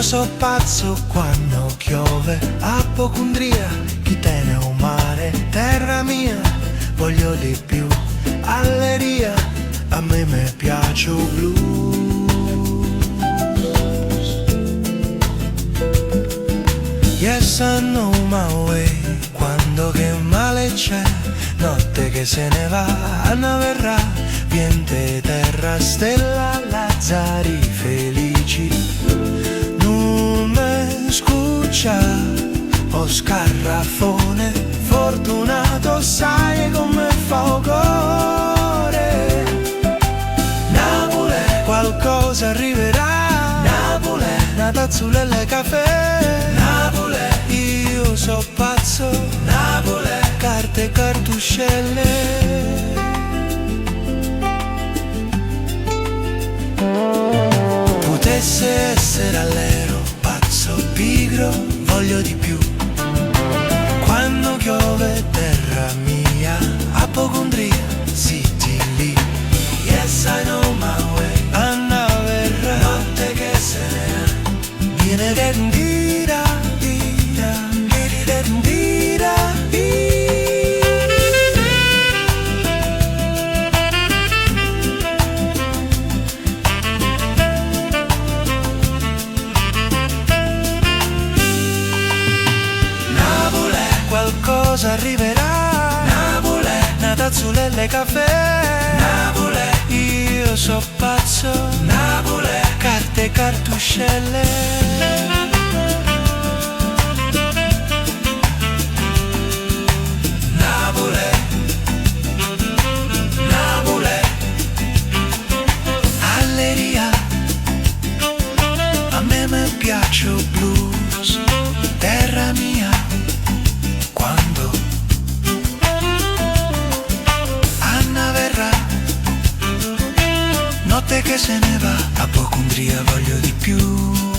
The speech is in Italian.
so pazzo quando piove, apocondria, chi te ne un mare, terra mia, voglio di più, alleria, a me piace il blues. Yes, I know my way, quando che male c'è, notte che se ne va, Anna verrà, viente terra, stella, Lazzari felici. Non me scuccia, o scarrafone, fortunato, sai come fa o cuore. Napoli, qualcosa arriverà, Napoli, una tazzulella e caffè, Napoli, io so pazzo, Napoli, carte e cartuscelle. Potesse essere all'ero, pazzo, pigro, voglio di più. Quando piove terra mia, apocondria, zitti lì. Yes, I know my way, Anna verrà, notte che se ne ha, viene dendira, dira, dira, dira, qualcosa arriverà, Napoli, una tazzulella e caffè, Napoli, io so pazzo, Napoli, carte e cartuscelle. Napoli, Napoli, alleria, a me piace il blues, terra mia. Quando Anna verrà, notte che se ne va, apocondria, voglio di più.